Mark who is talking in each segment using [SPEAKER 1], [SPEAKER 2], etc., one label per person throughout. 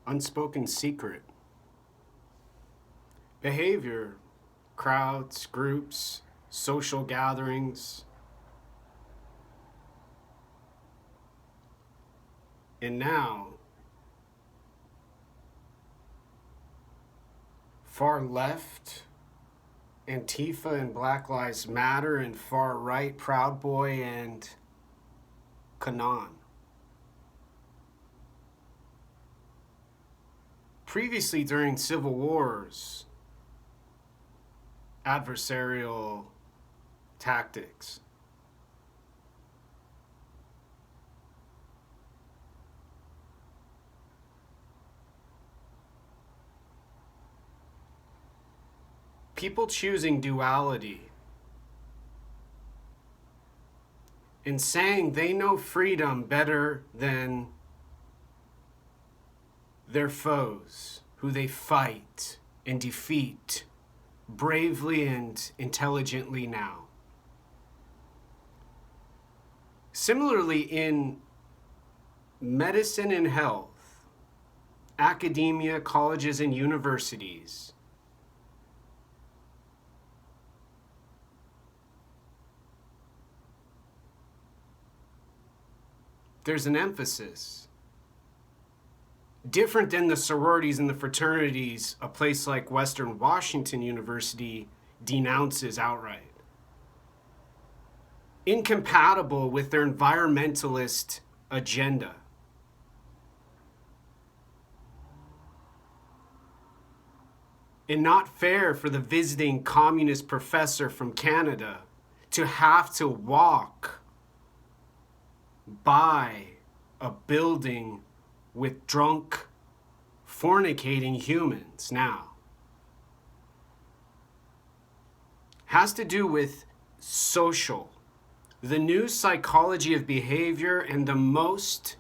[SPEAKER 1] Unspoken Secret. Behavior, crowds, groups, social gatherings. And now, far left, Antifa and Black Lives Matter, and far right, Proud Boy and Kanan. Previously, during civil wars, adversarial tactics. People choosing duality and saying they know freedom better than their foes, who they fight and defeat bravely and intelligently now. Similarly, in medicine and health, academia, colleges, and universities, there's an emphasis. Different than the sororities and the fraternities, a place like Western Washington University denounces outright. Incompatible with their environmentalist agenda. And not fair for the visiting communist professor from Canada to have to walk by a building with drunk, fornicating humans now. Has to do with social, the new psychology of behavior, and the most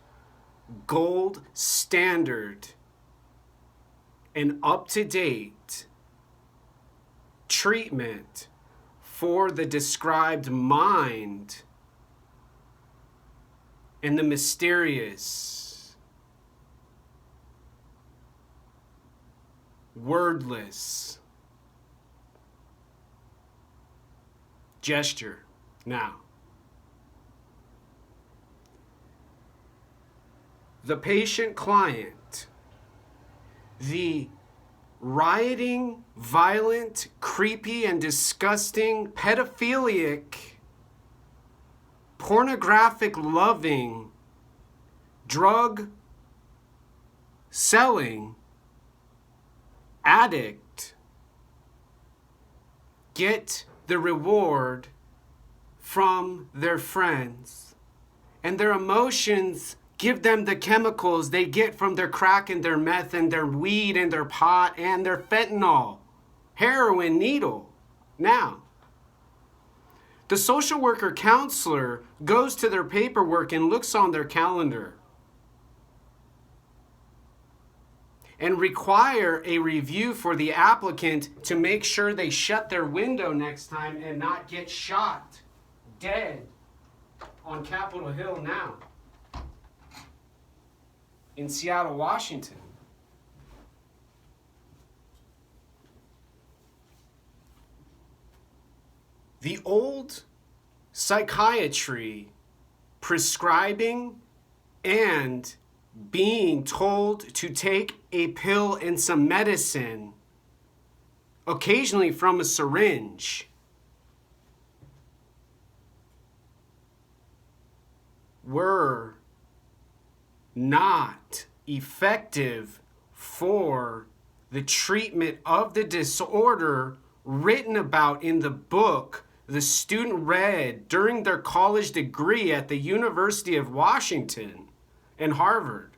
[SPEAKER 1] gold standard and up-to-date treatment for the described mind and the mysterious, wordless gesture now. The patient client, the rioting, violent, creepy, and disgusting, pedophilic, pornographic loving, drug selling addict get the reward from their friends, and their emotions give them the chemicals they get from their crack and their meth and their weed and their pot and their fentanyl, heroin needle. Now, the social worker counselor goes to their paperwork and looks on their calendar and require a review for the applicant to make sure they shut their window next time and not get shot dead on Capitol Hill now in Seattle, Washington. The old psychiatry prescribing and being told to take a pill and some medicine, occasionally from a syringe, were not effective for the treatment of the disorder written about in the book the student read during their college degree at the University of Washington and Harvard.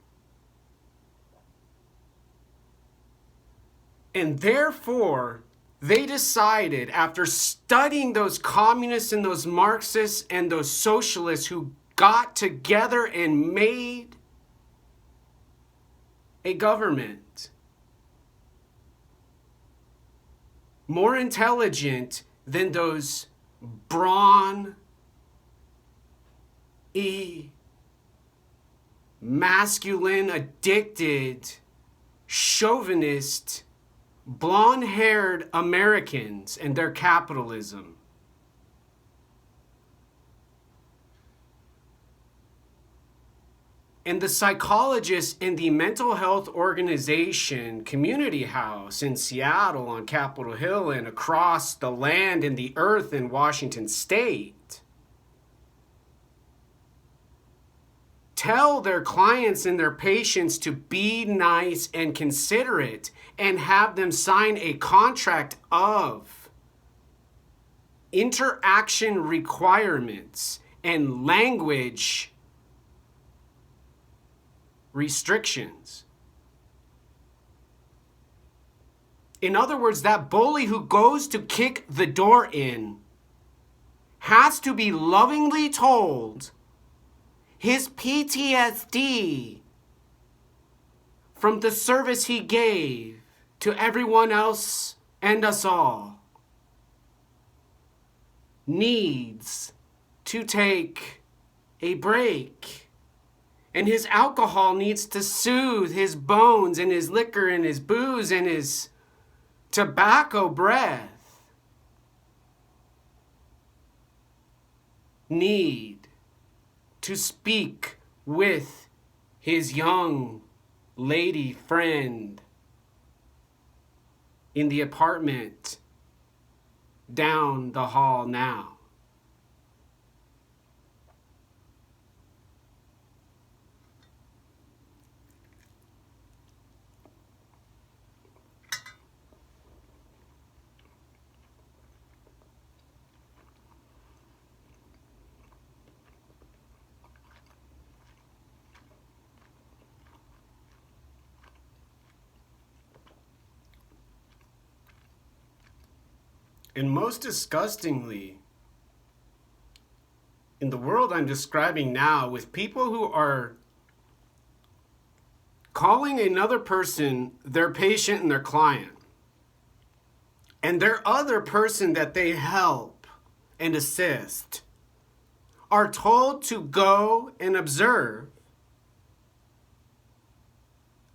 [SPEAKER 1] And therefore, they decided, after studying those communists and those Marxists and those socialists who got together and made a government more intelligent than those masculine, addicted chauvinist, blonde-haired Americans and their capitalism. And the psychologists in the mental health organization Community House in Seattle on Capitol Hill and across the land and the earth in Washington State tell their clients and their patients to be nice and considerate and have them sign a contract of interaction requirements and language restrictions. In other words, that bully who goes to kick the door in has to be lovingly told his PTSD from the service he gave to everyone else and us all needs to take a break. And his alcohol needs to soothe his bones and his liquor and his booze and his tobacco breath. Need to speak with his young lady friend in the apartment down the hall now. And most disgustingly, in the world I'm describing now, with people who are calling another person their patient and their client, and their other person that they help and assist, are told to go and observe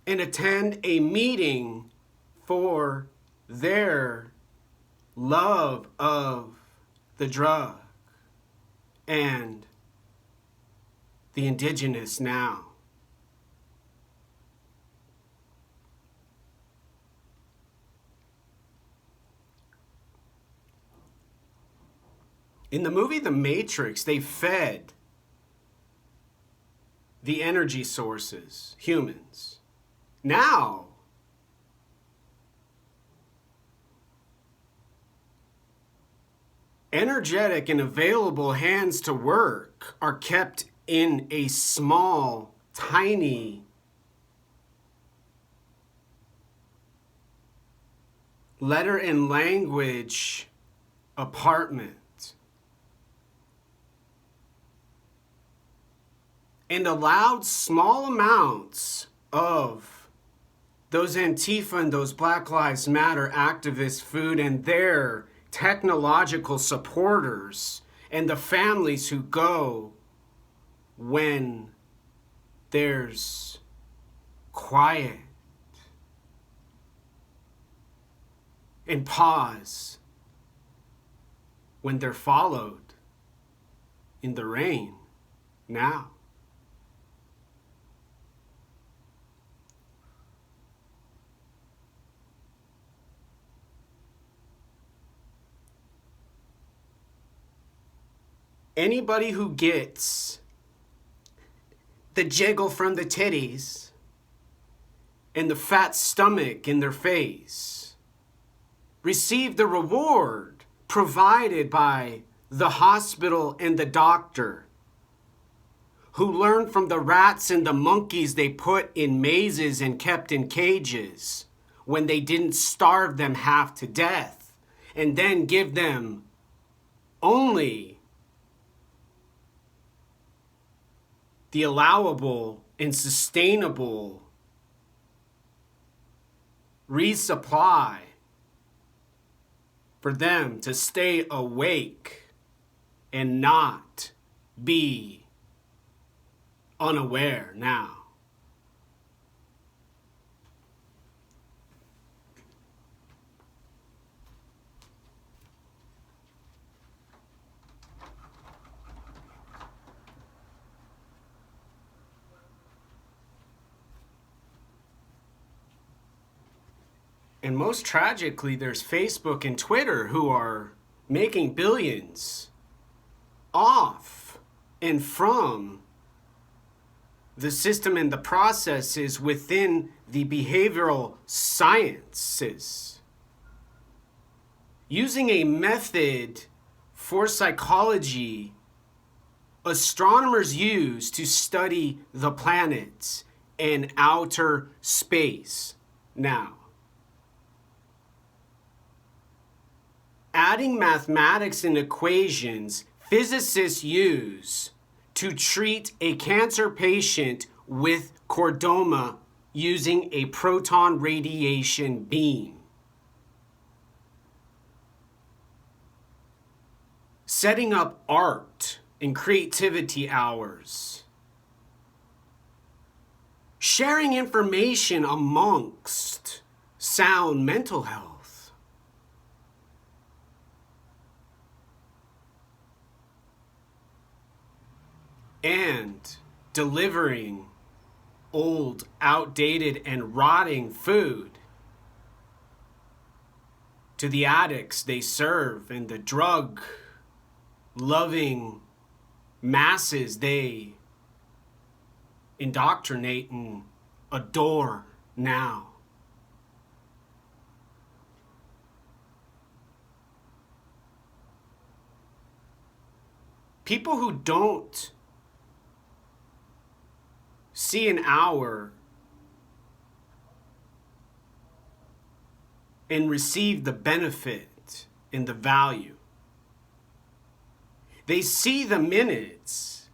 [SPEAKER 1] and attend a meeting for their love of the drug and the indigenous now. In the movie The Matrix, they fed the energy sources, humans. Now, energetic and available hands to work are kept in a small, tiny letter and language apartment and allowed small amounts of those Antifa and those Black Lives Matter activists' food and their technological supporters and the families who go when there's quiet and pause when they're followed in the rain now. Anybody who gets the jiggle from the titties and the fat stomach in their face receive the reward provided by the hospital and the doctor, who learned from the rats and the monkeys they put in mazes and kept in cages when they didn't starve them half to death, and then give them only the allowable and sustainable resupply for them to stay awake and not be unaware now. And most tragically, there's Facebook and Twitter who are making billions off and from the system and the processes within the behavioral sciences. Using a method for psychology astronomers use to study the planets and outer space now. Adding mathematics and equations physicists use to treat a cancer patient with chordoma using a proton radiation beam. Setting up art and creativity hours. Sharing information amongst sound mental health. And delivering old, outdated, and rotting food to the addicts they serve and the drug-loving masses they indoctrinate and adore now. People who don't see an hour and receive the benefit and the value. They see the minutes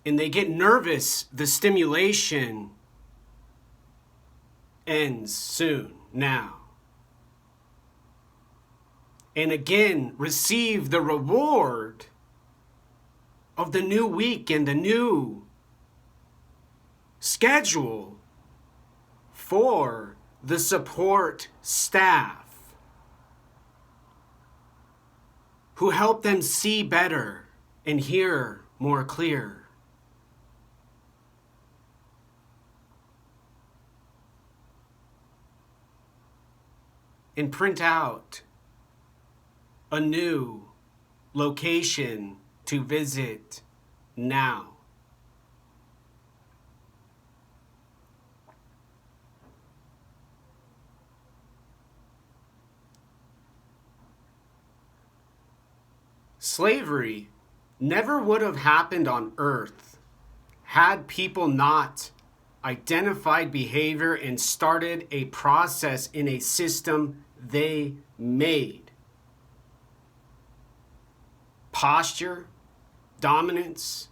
[SPEAKER 1] and they get nervous. The stimulation ends soon now. And again, receive the reward of the new week and the new schedule for the support staff who help them see better and hear more clear. And print out a new location to visit now. Slavery never would have happened on Earth had people not identified behavior and started a process in a system they made. Posture, dominance,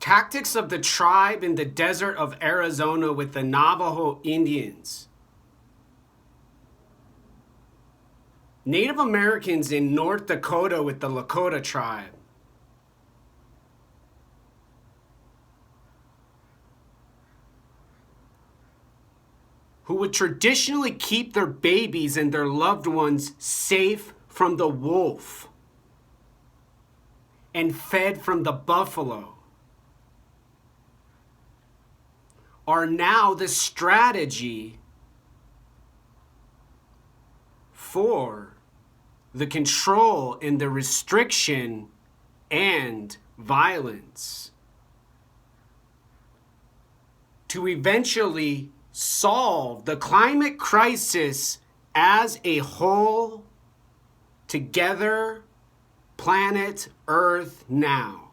[SPEAKER 1] tactics of the tribe in the desert of Arizona with the Navajo Indians, Native Americans in North Dakota with the Lakota tribe, who would traditionally keep their babies and their loved ones safe from the wolf and fed from the buffalo, are now the strategy for the control and the restriction and violence to eventually solve the climate crisis as a whole, together, planet Earth now.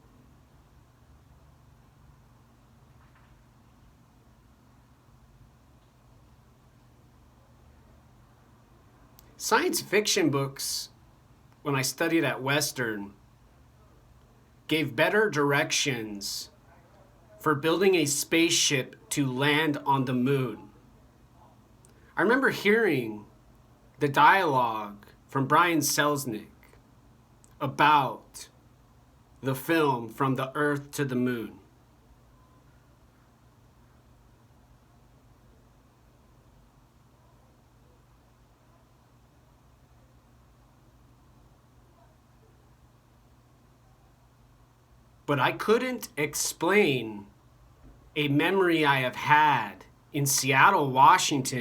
[SPEAKER 1] Science fiction books, when I studied at Western, gave better directions for building a spaceship to land on the moon. I remember hearing the dialogue from Brian Selznick about the film From the Earth to the Moon. But I couldn't explain a memory I have had in Seattle, Washington.